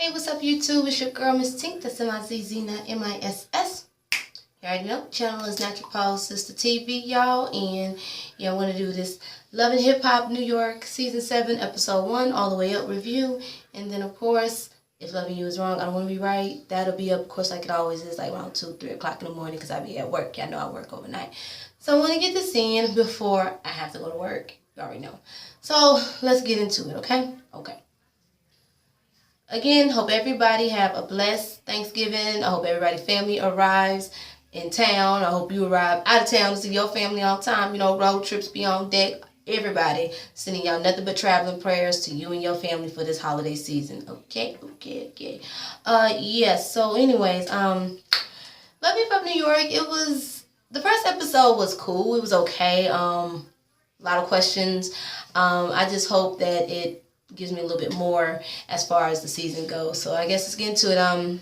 Hey, what's up YouTube? It's your girl Miss Tink. That's M-I-Z-Z, not M-I-S-S. You already know, channel is Not Your Pause Sister TV, y'all. And yeah, I want to do this Love and Hip Hop New York Season 7, Episode 1, all the way up review. And then, of course, If Loving You Is Wrong, I Don't Want to Be Right. That'll be up, of course, like it always is, like around 2, 3 o'clock in the morning because I be at work. Y'all know I work overnight. So I want to get this in before I have to go to work. You already know. So let's get into it, okay? Okay. Again, hope everybody have a blessed Thanksgiving. I hope everybody's family arrives in town. I hope you arrive out of town to see your family on time. You know, road trips be on deck. Everybody sending y'all nothing but traveling prayers to you and your family for this holiday season. Okay. Yes. So anyways, Love You from New York. It was, the first episode was cool. It was okay. A lot of questions. I just hope that it gives me a little bit more as far as the season goes. So I guess let's get into it.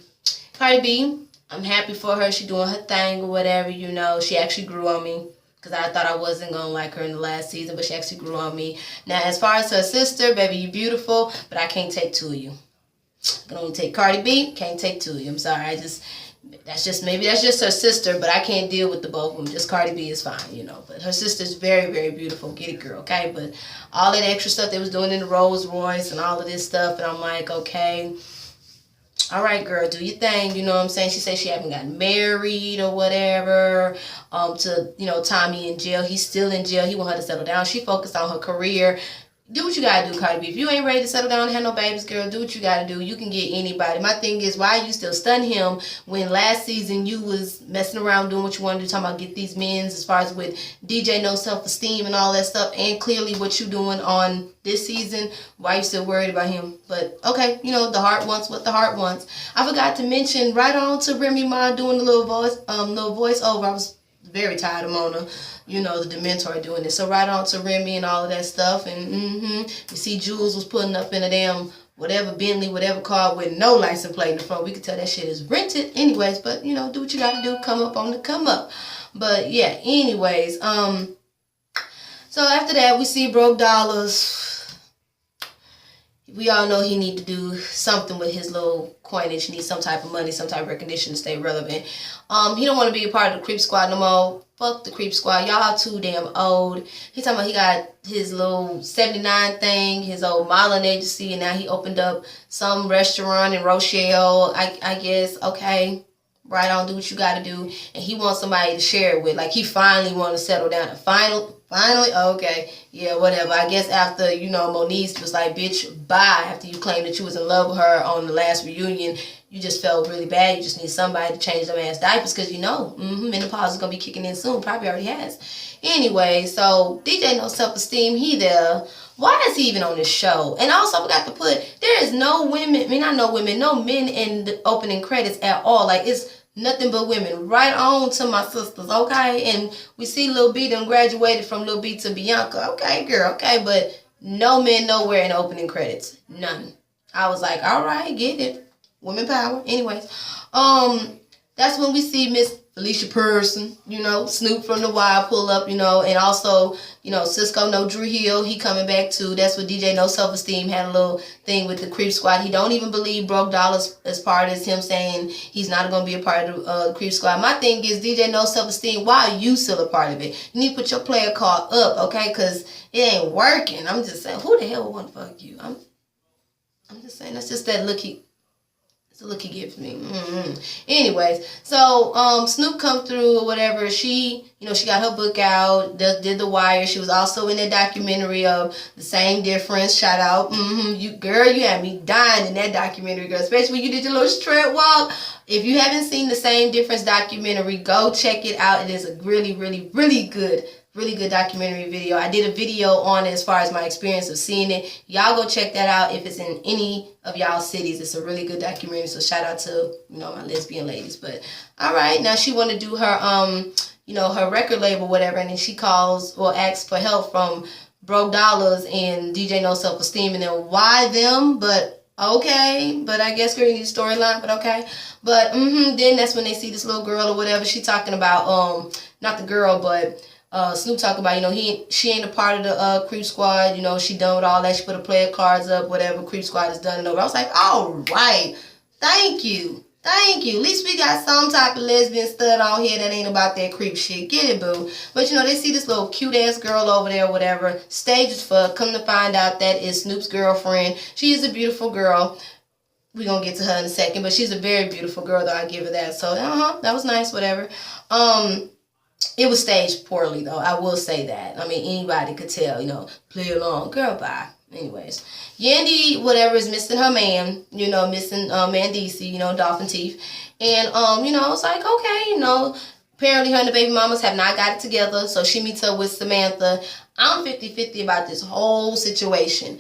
Cardi B, I'm happy for her. She doing her thing or whatever, you know. She actually grew on me because I thought I wasn't going to like her in the last season, but she actually grew on me. Now, as far as her sister, baby, you beautiful, but I can't take two of you. I can only take Cardi B, can't take two of you. I'm sorry. Maybe that's just her sister, but I can't deal with the both of them. Just Cardi B is fine, you know. But her sister's very, very beautiful. Get it, girl, okay? But all that extra stuff they was doing in the Rolls Royce and all of this stuff, and I'm like, okay, all right, girl, do your thing. You know what I'm saying? She said she haven't gotten married or whatever. To, you know, Tommy in jail. He's still in jail. He want her to settle down. She focused on her career. Do what you gotta do, Cardi B. If you ain't ready to settle down and have no babies, girl, do what you gotta do. You can get anybody. My thing is, why you still stun him when last season you was messing around doing what you wanted to do, talking about get these men's as far as with DJ No Self-Esteem and all that stuff, and clearly what you doing on this season, why you still worried about him? But, okay, you know, the heart wants what the heart wants. I forgot to mention, right on to Remy Ma doing the little voiceover. I was very tired of Mona, you know, the Dementor doing this. So right on to Remy and all of that stuff. And you see Jules was putting up in a damn whatever Bentley, whatever car with no license plate in the front. We could tell that shit is rented anyways. But, you know, do what you got to do. Come up on the come up. But, yeah, anyways. So after that, we see Broke Dollars. We all know he need to do something with his little coinage. He needs some type of money, some type of recognition to stay relevant. He don't want to be a part of the Creep Squad no more. Fuck the Creep Squad. Y'all too damn old. He talking about he got his little 79 thing, his old modeling agency, and now he opened up some restaurant in Rochelle. I guess, okay, right on, do what you got to do. And he wants somebody to share it with. Like, he finally want to settle down. And finally, okay, yeah, whatever. I guess after, you know, Monique was like, bitch, bye. After you claimed that you was in love with her on the last reunion, you just felt really bad. You just need somebody to change them ass diapers because, you know, menopause is going to be kicking in soon. Probably already has. Anyway, so DJ No Self-Esteem, he there. Why is he even on this show? And also, I forgot to put, there is no women, I mean, not no women, no men in the opening credits at all. Like, it's nothing but women. Right on to my sisters, okay? And we see Lil B done graduated from Lil B to Bianca. Okay, girl, okay? But no men nowhere in the opening credits. None. I was like, all right, get it. Women power. Anyways, that's when we see Miss Felicia Person, you know, Snoop from The Wild pull up, you know, and also, you know, Cisco No Drew Hill, he coming back too. That's what DJ No Self-Esteem had a little thing with the Creep Squad. He don't even believe Broke Dollars as part as him saying he's not going to be a part of the Creep Squad. My thing is, DJ No Self-Esteem, why are you still a part of it? You need to put your player card up, okay, because it ain't working. I'm just saying, who the hell would want to fuck you? I'm just saying, that's just that look he... It's a look he gives me. Anyways, so Snoop come through or whatever. She, you know, she got her book out, did The Wire. She was also in that documentary of The Same Difference. Shout out. You had me dying in that documentary, girl. Especially when you did your little strip walk. If you haven't seen The Same Difference documentary, go check it out. It is a really, really, really good documentary video. I did a video on it as far as my experience of seeing it. Y'all go check that out if it's in any of y'all cities. It's a really good documentary. So shout out to, you know, my lesbian ladies. But all right, now she want to do her you know, her record label, whatever, and then she calls or asks for help from Broke Dollars and DJ No Self-Esteem, and then why them? But okay, but I guess girl, you need a storyline, but okay. But then that's when they see this little girl or whatever. She talking about not the girl, but Snoop talk about, she ain't a part of the Creep Squad. She done with all that. She put her player cards up, whatever. Creep Squad is done and over. I was like, all right. Thank you. Thank you. At least we got some type of lesbian stud on here that ain't about that creep shit. Get it, boo. But, they see this little cute-ass girl over there, whatever. Stage as fuck. Come to find out that is Snoop's girlfriend. She is a beautiful girl. We're going to get to her in a second. But she's a very beautiful girl, though. I give her that. So, that was nice, whatever. It was staged poorly, though. I will say that. I mean, anybody could tell, play along. Girl, bye. Anyways, Yandy, whatever, is missing her man, missing Mandisi, Dolphin Teeth. And, I was like, okay, apparently her and the baby mamas have not got it together. So she meets up with Samantha. I'm 50-50 about this whole situation.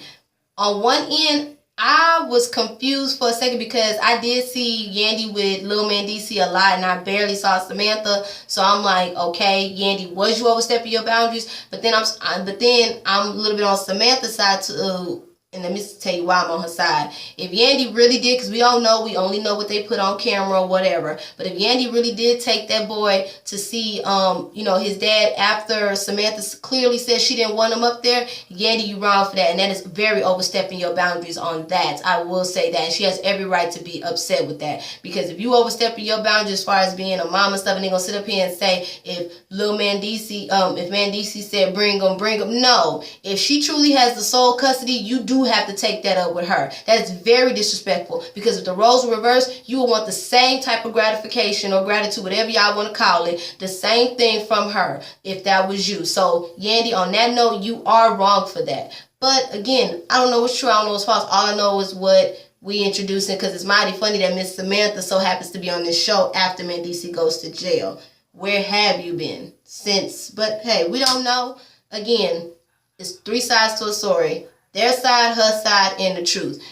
On one end, I was confused for a second because I did see Yandy with Lil Mandisi a lot and I barely saw Samantha. So I'm like, okay, Yandy, was you overstepping your boundaries? But then I'm a little bit on Samantha's side too. And let me tell you why I'm on her side. If Yandy really did, because we don't know, we only know what they put on camera or whatever. But if Yandy really did take that boy to see, his dad after Samantha clearly said she didn't want him up there, Yandy, you wrong for that. And that is very overstepping your boundaries on that. I will say that. And she has every right to be upset with that. Because if you overstepping your boundaries as far as being a mom and stuff, and they're going to sit up here and say, if Lil Mandisi, if Mandisi said bring him. No. If she truly has the sole custody, you do have to take that up with her. That is very disrespectful, because if the roles were reversed, you would want the same type of gratification or gratitude, whatever y'all want to call it, the same thing from her if that was you. So Yandy, on that note, you are wrong for that. But again, I don't know what's true, I don't know what's false. All I know is what we introducing, because it's mighty funny that Miss Samantha so happens to be on this show after Mandisi goes to jail. Where have you been since? But hey, we don't know. Again, it's three sides to a story. Their side, her side, and the truth.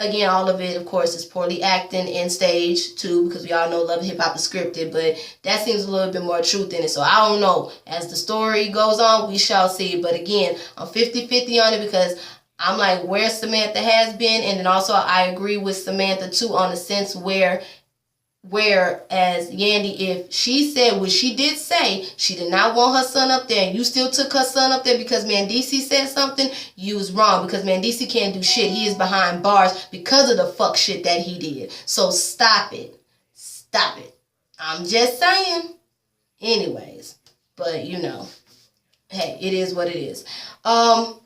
Again, all of it, of course, is poorly acting and stage too, because we all know Love and Hip Hop is scripted, but that seems a little bit more truth in it. So I don't know. As the story goes on, we shall see. But again, I'm 50-50 on it, because I'm like where Samantha has been, and then also I agree with Samantha too on the sense whereas Yandy, if she said what she did say, she did not want her son up there, and you still took her son up there because Mandisi said something, you was wrong, because Mandisi can't do shit. He is behind bars because of the fuck shit that he did. So stop it. Stop it. I'm just saying. Anyways, but hey, it is what it is.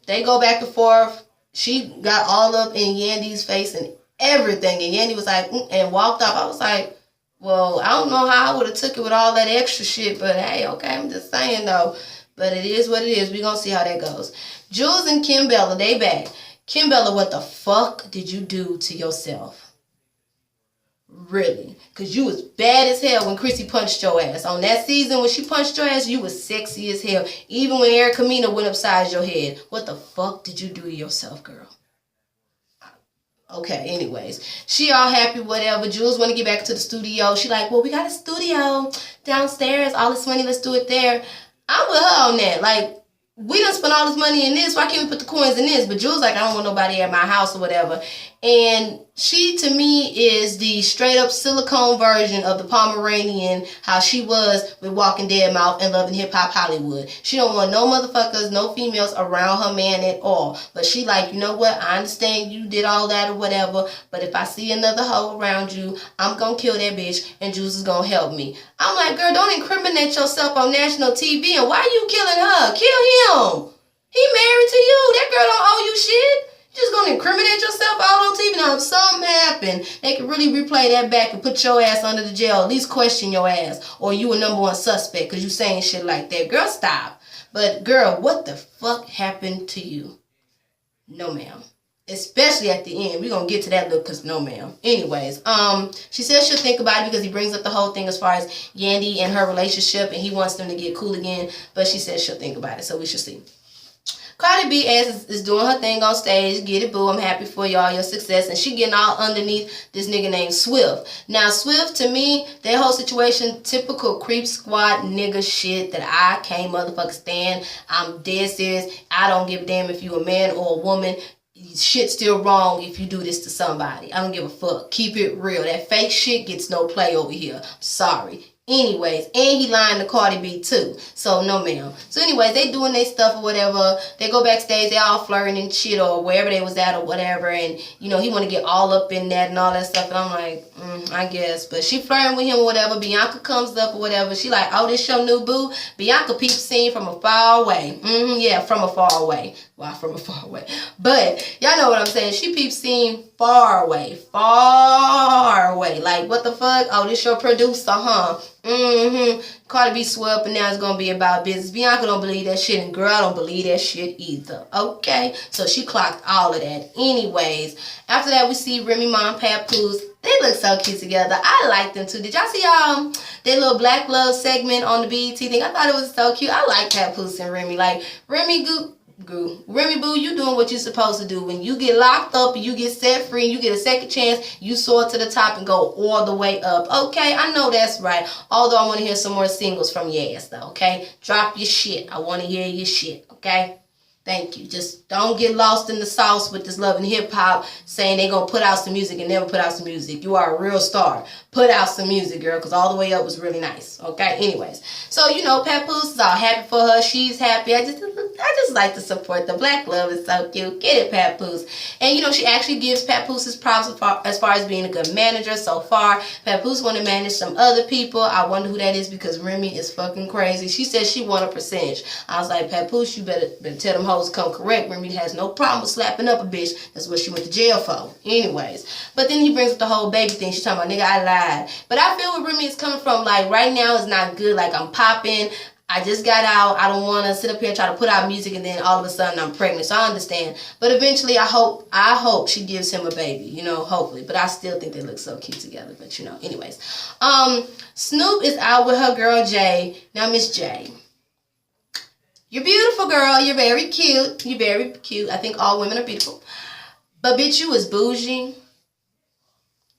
They go back and forth. She got all up in Yandy's face and everything, and Yandy was like, and walked off. I was like, well, I don't know how I would have took it with all that extra shit, but hey, okay, I'm just saying though. But it is what it is. We're going to see how that goes. Jules and Kim Bella, they back. Kim Bella, what the fuck did you do to yourself? Really? Because you was bad as hell when Chrissy punched your ass. On that season, when she punched your ass, you was sexy as hell. Even when Erica Mena went upside your head. What the fuck did you do to yourself, girl? Okay, anyways, she all happy, whatever. Jules want to get back to the studio. She like, well, we got a studio downstairs. All this money, let's do it there. I'm with her on that. Like, we done spent all this money in this. Why can't we put the coins in this? But Jules like, I don't want nobody at my house or whatever. And she, to me, is the straight up silicone version of the Pomeranian, how she was with Walking Dead Mouth and Love and Hip Hop Hollywood. She don't want no motherfuckers, no females around her man at all. But she like, you know what? I understand you did all that or whatever. But if I see another hoe around you, I'm going to kill that bitch and Jules is going to help me. I'm like, girl, don't incriminate yourself on national TV. And why are you killing her? Kill him. He married to you. That girl don't owe you shit. Just gonna incriminate yourself all on TV. Now, if something happened, they could really replay that back and put your ass under the jail. At least question your ass. Or you a #1 suspect because you saying shit like that. Girl, stop. But, girl, what the fuck happened to you? No, ma'am. Especially at the end. We're gonna get to that look because no, ma'am. Anyways, she says she'll think about it because he brings up the whole thing as far as Yandy and her relationship and he wants them to get cool again. But she says she'll think about it. So we shall see. Cardi B is doing her thing on stage. Get it, boo. I'm happy for y'all, your success. And she getting all underneath this nigga named Swift. Now, Swift, to me, that whole situation, typical creep squad nigga shit that I can't motherfucker stand. I'm dead serious. I don't give a damn if you a man or a woman. Shit's still wrong if you do this to somebody. I don't give a fuck. Keep it real. That fake shit gets no play over here. I'm sorry. Anyways, and he lying to Cardi B too. So no ma'am. So anyways, they doing their stuff or whatever. They go backstage, they all flirting and shit or wherever they was at or whatever. And you know, he want to get all up in that and all that stuff. And I'm like, I guess. But she flirting with him or whatever. Bianca comes up or whatever. She like, oh, this your new boo? Bianca peeps scene from a far away. Yeah, from a far away. Well, from a far away. But y'all know what I'm saying. She peeps scene far away. Far away. Like, what the fuck? Oh, this your producer, huh? Cardi B swear up and now it's gonna be about business. Bianca don't believe that shit, and girl, I don't believe that shit either. Okay? So she clocked all of that. Anyways, after that we see Remy Ma and Papoose. They look so cute together. I like them too. Did y'all see their little Black Love segment on the BET thing? I thought it was so cute. I like Papoose and Remy. Like, Remy boo, you doing what you're supposed to do. When you get locked up and you get set free and you get a second chance, you soar to the top and go all the way up. Okay, I know that's right. Although I want to hear some more singles from your ass though, okay? Drop your shit. I want to hear your shit, okay? Thank you. Just don't get lost in the sauce with this Love and Hip Hop saying they gonna put out some music and never put out some music. You are a real star. Put out some music, girl, because All the Way Up was really nice. Okay? Anyways. So, you know, Papoose is all happy for her. She's happy. I just like to support the Black love. Is so cute. Get it, Papoose. And, you know, she actually gives Papoose his props as far as being a good manager so far. Papoose want to manage some other people. I wonder who that is because Remy is fucking crazy. She said she want a percentage. I was like, Papoose, you better tell them hoes come correct. Remy has no problem with slapping up a bitch. That's what she went to jail for. Anyways. But then he brings up the whole baby thing. She's talking about, nigga, I lied. But I feel where Remy is coming from. Like, right now is not good. Like, I'm popping. I just got out. I don't want to sit up here and try to put out music and then all of a sudden I'm pregnant. So I understand. But eventually I hope she gives him a baby. You know, hopefully. But I still think they look so cute together. But, you know, anyways. Snoop is out with her girl, Jay. Now, Miss J, you're beautiful, girl. You're very cute. You're very cute. I think all women are beautiful. But, bitch, you was bougie.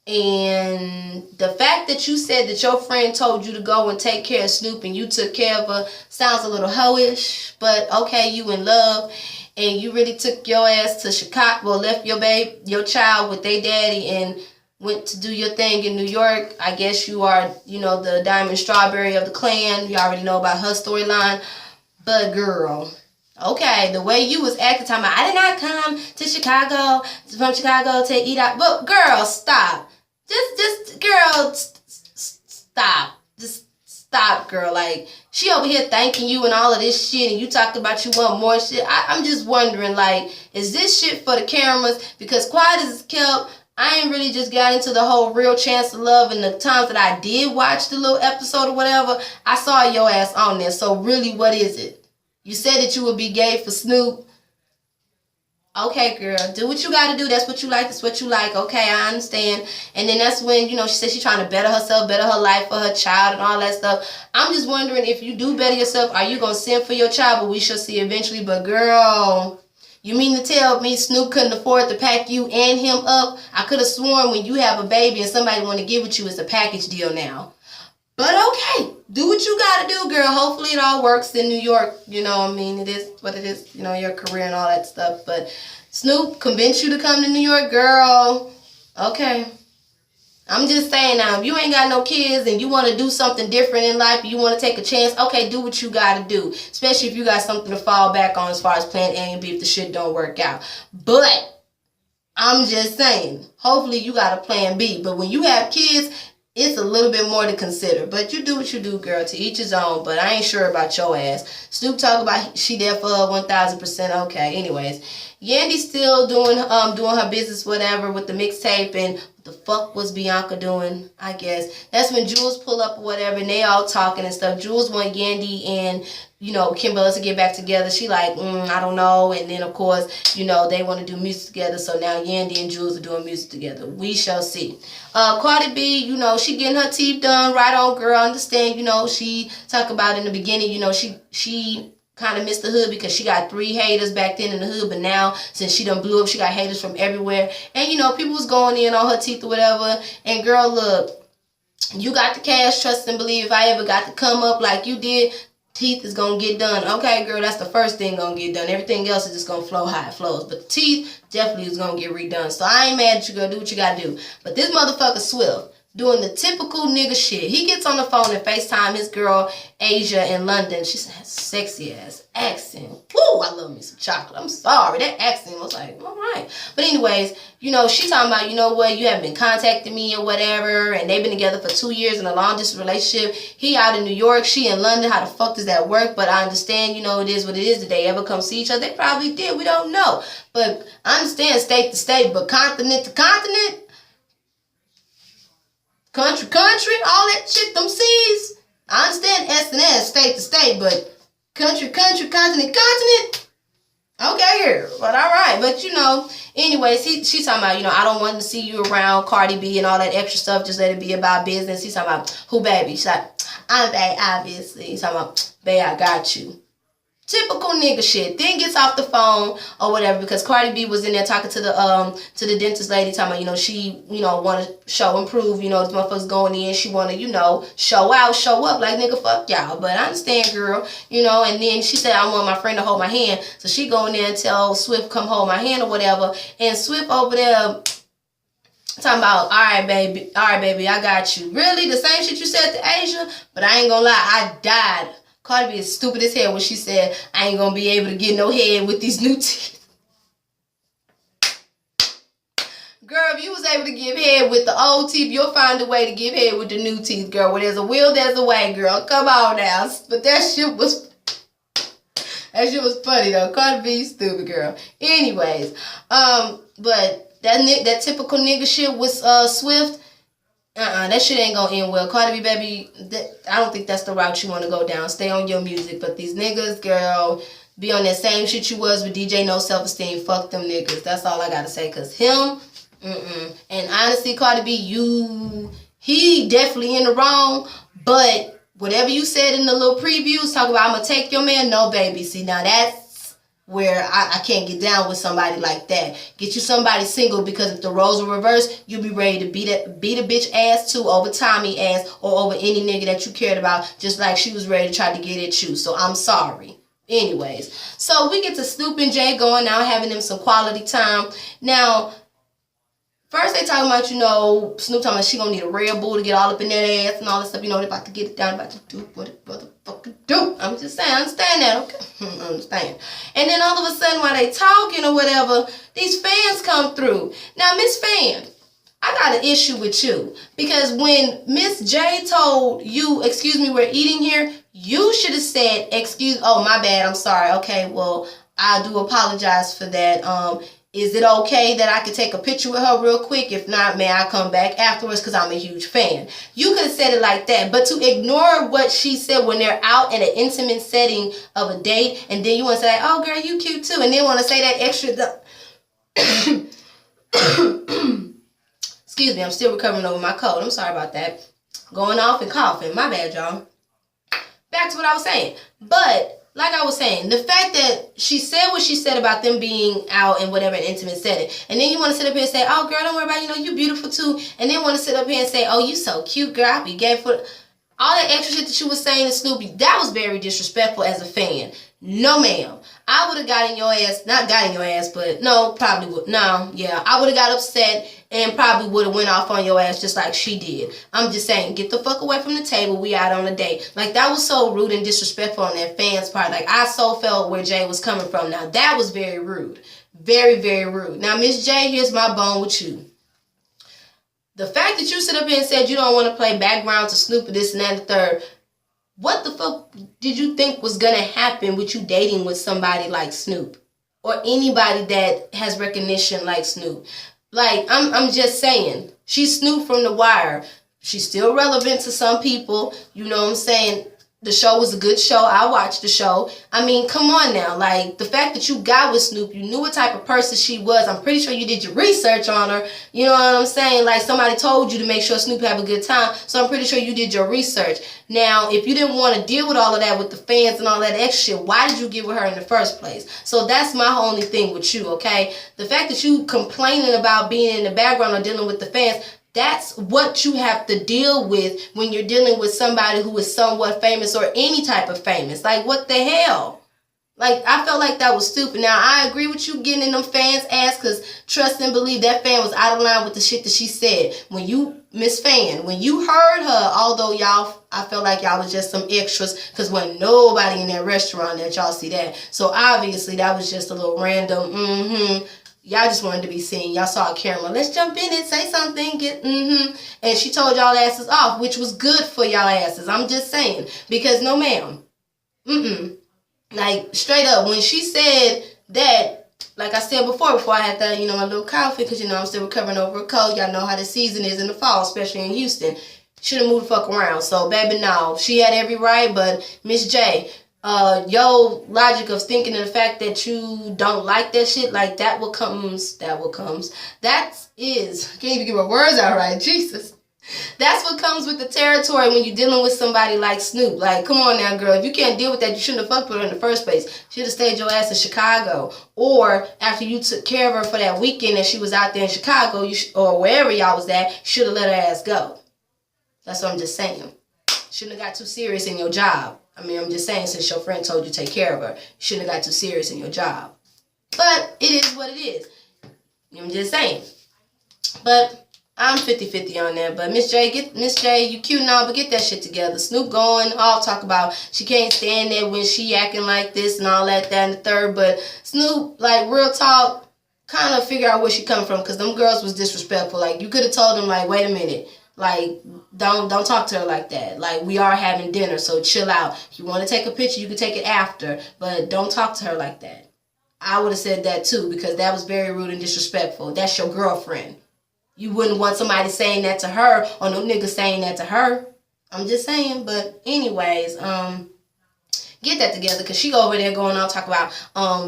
And the fact that you said that your friend told you to go and take care of Snoop and you took care of her sounds a little hoish. But, okay, you in love. And you really took your ass to Chicago. Well, left your child with their daddy and went to do your thing in New York. I guess you are, you know, the Diamond Strawberry of the clan. You already know about her storyline. But, girl, okay, the way you was acting, talking about, I did not come to Chicago, from Chicago to eat out. But, girl, stop. Girl, stop. Just stop, girl. Like, she over here thanking you and all of this shit, and you talking about you want more shit. I'm just wondering, like, is this shit for the cameras? Because quiet as it's kept, I ain't really just got into the whole Real Chance of Love, and the times that I did watch the little episode or whatever, I saw your ass on there. So really, what is it? You said that you would be gay for Snoop. Okay, girl, do what you got to do. That's what you like. That's what you like. Okay, I understand. And then that's when, you know, she said she's trying to better herself, better her life for her child and all that stuff. I'm just wondering, if you do better yourself, are you going to send for your child? But we shall see eventually. But, girl, you mean to tell me Snoop couldn't afford to pack you and him up? I could have sworn when you have a baby and somebody want to give it you, it's a package deal now. But, okay, do what you got to do, girl. Hopefully it all works in New York. You know what I mean? It is what it is, you know, your career and all that stuff. But Snoop convinced you to come to New York, girl. Okay. I'm just saying now, if you ain't got no kids and you want to do something different in life, you want to take a chance, okay, do what you got to do. Especially if you got something to fall back on as far as plan A and B if the shit don't work out. But I'm just saying, hopefully you got a plan B. But when you have kids, it's a little bit more to consider. But you do what you do, girl. To each his own. But I ain't sure about your ass. Snoop talk about she there for 1,000%. Okay. Anyways, Yandy's still doing her business, whatever, with the mixtape. And what the fuck was Bianca doing? I guess that's when Jules pull up or whatever, and they all talking and stuff. Jules want Yandy and, you know, Kimberly to get back together. She like, I don't know. And then, of course, you know, they want to do music together. So now Yandy and Jules are doing music together. We shall see. Cardi B, you know, she getting her teeth done. Right on, girl. Understand, you know, she talked about in the beginning, you know, she kind of missed the hood because she got 3 haters back then in the hood. But now, since she done blew up, she got haters from everywhere. And, you know, people was going in on her teeth or whatever. And, girl, look, you got the cash, trust and believe. If I ever got to come up like you did, teeth is going to get done. Okay, girl, that's the first thing going to get done. Everything else is just going to flow how it flows. But the teeth definitely is going to get redone. So I ain't mad at you, girl. Do what you got to do. But this motherfucker Swift doing the typical nigga shit. He gets on the phone and FaceTime his girl Asia in London. She has sexy ass accent. Woo, I love me some chocolate. I'm sorry, that accent was like, all right. But anyways, you know, she talking about, you know what, you haven't been contacting me or whatever, and they've been together for 2 years in a long distance relationship. He out in New York, she in London. How the fuck does that work? But I understand, you know, it is what it is. Did they ever come see each other? They probably did. We don't know. But I understand state to state, but continent to continent, country, all that shit, them seas. I understand S&S, state to state, but country, continent. Okay, here, but all right. But, you know, anyways, she's talking about, you know, I don't want to see you around Cardi B and all that extra stuff. Just let it be about business. He's talking about, who, baby? She's like, I'm babe, obviously. He's talking about, babe, I got you. Typical nigga shit. Then gets off the phone or whatever because Cardi B was in there talking to the dentist lady, talking about, you know, she, you know, want to show and prove, you know, this motherfucker's going in. She want to, you know, show out, show up like, nigga, fuck y'all. But I understand, girl, you know. And then she said, I want my friend to hold my hand. So she go in there and tell Swift, come hold my hand or whatever. And Swift over there talking about, all right, baby, I got you. Really? The same shit you said to Asia? But I ain't gonna lie, I died. Cardi B is stupid as hell when she said, I ain't gonna be able to get no head with these new teeth. Girl, if you was able to give head with the old teeth, you'll find a way to give head with the new teeth, girl. Where there's a will, there's a way, girl. Come on now. But that shit was funny, though. Cardi B, stupid, girl. Anyways, but that typical nigga shit with Swift, that shit ain't gonna end well. Cardi B, baby, I don't think that's the route you want to go down. Stay on your music. But these niggas, girl, be on that same shit you was with DJ No Self-Esteem. Fuck them niggas. That's all I gotta say. Cause him, and honestly, Cardi B, he definitely in the wrong. But whatever you said in the little previews, talk about I'm gonna take your man. No, baby. See, now that's where I can't get down with somebody like that. Get you somebody single, because if the roles are reversed, you'll be ready to beat a bitch ass too over Tommy ass or over any nigga that you cared about, just like she was ready to try to get at you. So I'm sorry. Anyways, so we get to Snoop and Jay going out, having them some quality time. Now, first they talking about, you know, Snoop talking about she gonna need a Red Bull to get all up in that ass and all that stuff. You know, they about to get it down, about to do what it motherfucker do. I'm just saying, I understand that, okay? I understand. And then all of a sudden, while they talking or whatever, these fans come through. Now, Miss Fan, I got an issue with you. Because when Miss J told you, excuse me, we're eating here, you should have said, oh, my bad, I'm sorry. Okay, well, I do apologize for that. Is it okay that I could take a picture with her real quick? If not, may I come back afterwards because I'm a huge fan? You could have said it like that. But to ignore what she said when they're out in an intimate setting of a date, and then you want to say, oh, girl, you cute too, and then want to say that extra... Excuse me, I'm still recovering over my cold. I'm sorry about that. Going off and coughing. My bad, y'all. Back to what I was saying. But... like I was saying, the fact that she said what she said about them being out in whatever an intimate setting, and then you want to sit up here and say, oh, girl, don't worry about it, you know, you beautiful too, and then want to sit up here and say, oh, you so cute, girl, I be gay for all that extra shit that you was saying to Snoopy. That was very disrespectful as a fan. No, ma'am. I would have got in your ass, not got in your ass, but no, probably would. No, yeah, I would have got upset and probably would have went off on your ass just like she did. I'm just saying, get the fuck away from the table. We out on a date. Like, that was so rude and disrespectful on that fans' part. Like, I so felt where Jay was coming from. Now, that was very rude. Very, very rude. Now, Miss J, here's my bone with you. The fact that you sit up here and said you don't want to play background to Snoop or this and that and the third, what the fuck did you think was going to happen with you dating with somebody like Snoop? Or anybody that has recognition like Snoop? Like, I'm just saying, she's Snoop from The Wire. She's still relevant to some people. You know what I'm saying? The show was a good show. I watched the show. I mean, come on now. Like, the fact that you got with Snoop, you knew what type of person she was. I'm pretty sure you did your research on her. You know what I'm saying? Like, somebody told you to make sure Snoop have a good time. So I'm pretty sure you did your research. Now, if you didn't want to deal with all of that with the fans and all that extra shit, why did you get with her in the first place? So that's my only thing with you, okay? The fact that you complaining about being in the background or dealing with the fans, that's what you have to deal with when you're dealing with somebody who is somewhat famous or any type of famous. Like, what the hell? Like, I felt like that was stupid. Now, I agree with you getting in them fans' ass, because trust and believe that fan was out of line with the shit that she said. When you, Miss Fan, when you heard her, although y'all, I felt like y'all was just some extras, because wasn't nobody in that restaurant that y'all see that. So, obviously, that was just a little random, Y'all just wanted to be seen. Y'all saw a camera. Let's jump in and say something. Get And she told y'all asses off, which was good for y'all asses. I'm just saying. Because no ma'am. Like, straight up, when she said that, like I said before I had that, my little cough, because, I'm still recovering over a cold. Y'all know how the season is in the fall, especially in Houston. Should have moved the fuck around. So, baby, no. She had every right, but Miss J, your logic of thinking of the fact that you don't like that shit, like, that comes. That is, I can't even get my words out right, Jesus. That's what comes with the territory when you're dealing with somebody like Snoop. Like, come on now, girl. If you can't deal with that, you shouldn't have fucked with her in the first place. You should have stayed your ass in Chicago. Or after you took care of her for that weekend and she was out there in Chicago, or wherever y'all was at, you should have let her ass go. That's what I'm just saying. Shouldn't have got too serious in your job. I mean, I'm just saying, since your friend told you to take care of her, you shouldn't have got too serious in your job. But it is what it is. I'm just saying. But I'm 50-50 on that. But Miss J, you cute and all, but get that shit together. Snoop going, all talk about she can't stand it when she acting like this and all that, and the third. But Snoop, like, real talk, kind of figure out where she coming from, because them girls was disrespectful. Like, you could have told them, like, wait a minute. Like, don't talk to her like that. Like, we are having dinner, so chill out. If you want to take a picture, you can take it after, but don't talk to her like that. I would have said that too, because that was very rude and disrespectful. That's your girlfriend. You wouldn't want somebody saying that to her, or no nigga saying that to her. I'm just saying. But anyways, get that together, because she over there going on talk about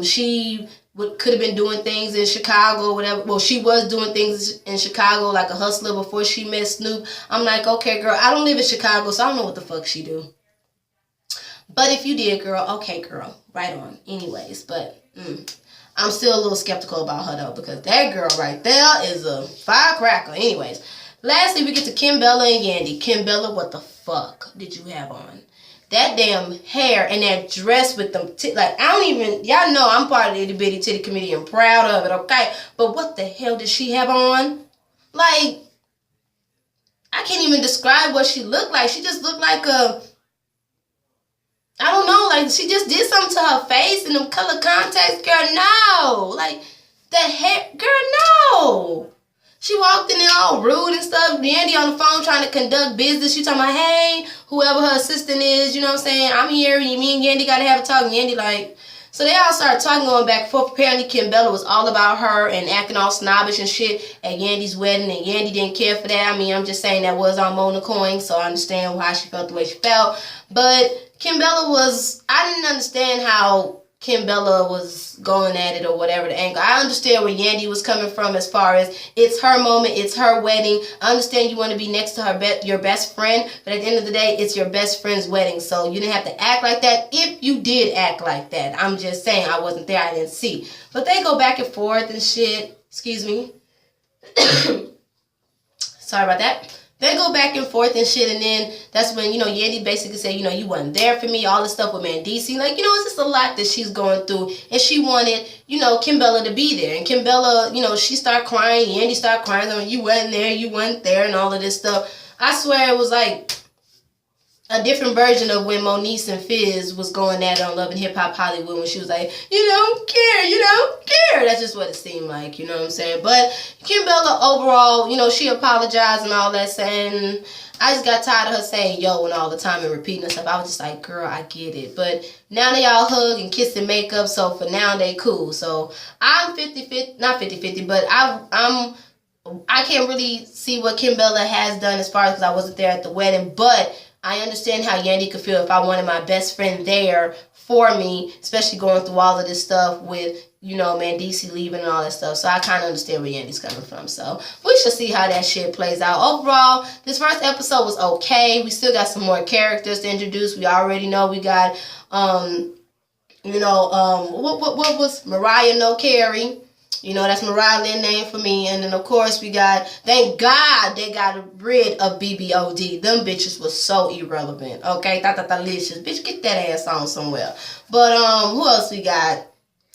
she could have been doing things in Chicago or whatever. Well, she was doing things in Chicago like a hustler before she met Snoop. I'm like, okay, girl, I don't live in Chicago, so I don't know what the fuck she do. But if you did, girl, okay, girl, right on. Anyways, but I'm still a little skeptical about her, though, because that girl right there is a firecracker. Anyways, lastly, we get to Kim Bella and Yandy. Kim Bella, what the fuck did you have on? That damn hair and that dress with them, like, I don't even, y'all know I'm part of the Itty Bitty Titty Committee and proud of it, okay? But what the hell did she have on? Like, I can't even describe what she looked like. She just looked like a, I don't know, like, she just did something to her face and them color contacts. Girl, no. Like, that hair, girl, no. She walked in there all rude and stuff. Yandy on the phone trying to conduct business. She talking about, hey, whoever her assistant is, you know what I'm saying? I'm here. Me and Yandy got to have a talk. And Yandy like, so they all started talking, going back and forth. Apparently, Kim Bella was all about her and acting all snobbish and shit at Yandy's wedding. And Yandy didn't care for that. I mean, I'm just saying that was on Mona Coin. So I understand why she felt the way she felt. But Kim Bella was, I didn't understand how Kim Bella was going at it or whatever the angle. I understand where Yandy was coming from as far as it's her moment, it's her wedding. I understand you want to be next to her your best friend, but at the end of the day, it's your best friend's wedding. So you didn't have to act like that if you did act like that. I'm just saying, I wasn't there, I didn't see. But they go back and forth and shit. Excuse me. Sorry about that. They go back and forth and shit, and then that's when, Yandy basically said, you wasn't there for me, all this stuff with Mandisi. Like, it's just a lot that she's going through, and she wanted, Kim Bella to be there. And Kim Bella, she started crying, Yandy started crying, you weren't there, and all of this stuff. I swear it was like a different version of when Moniece and Fizz was going at it on Love and Hip Hop Hollywood, when she was like, you don't care. That's just what it seemed like, you know what I'm saying? But Kim Bella overall, she apologized and all that, saying, I just got tired of her saying yo and all the time and repeating herself. I was just like, girl, I get it. But now they all hug and kiss and make up, so for now they cool. So I'm 50-50, not 50-50, but I can't really see what Kim Bella has done as far as, because I wasn't there at the wedding, but I understand how Yandy could feel if I wanted my best friend there for me, especially going through all of this stuff with, Mandisi leaving and all that stuff. So I kind of understand where Yandy's coming from. So we should see how that shit plays out. Overall, this first episode was okay. We still got some more characters to introduce. We already know we got, what was Mariah No Carey. You know, that's Meraki name for me. And then, of course, we got, thank God they got rid of BBOD. Them bitches was so irrelevant. Okay? Delicious. Bitch, get that ass on somewhere. But, who else we got?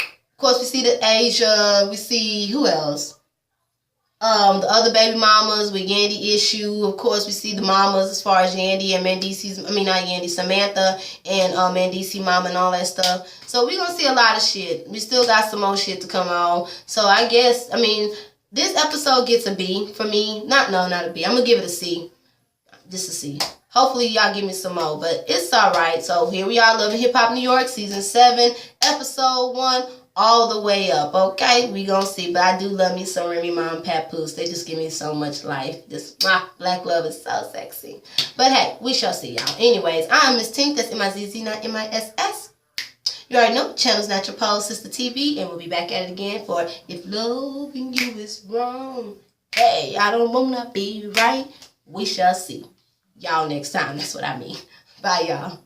Of course, we see the Asia. We see, who else? The other baby mamas with Yandy issue. Of course, we see the mamas as far as Yandy and Mandisi's, I mean, not Yandy, Samantha and Mandisi mama and all that stuff. So we're going to see a lot of shit. We still got some more shit to come on. So I guess, I mean, this episode gets a B for me. Not a B. I'm going to give it a C. Just a C. Hopefully y'all give me some more, but it's alright. So here we are, Loving Hip Hop New York, Season 7, Episode 1. All the way up, okay? We gonna see. But I do love me some Remy Ma and Papoose. They just give me so much life. Just, black love is so sexy. But hey, we shall see, y'all. Anyways, I'm Miss Tink. That's M-I-Z-Z, not M-I-S-S. You already know, channel's Natural Pole Sister TV. And we'll be back at it again for If Loving You Is Wrong. Hey, I don't wanna be right. We shall see. Y'all next time. That's what I mean. Bye, y'all.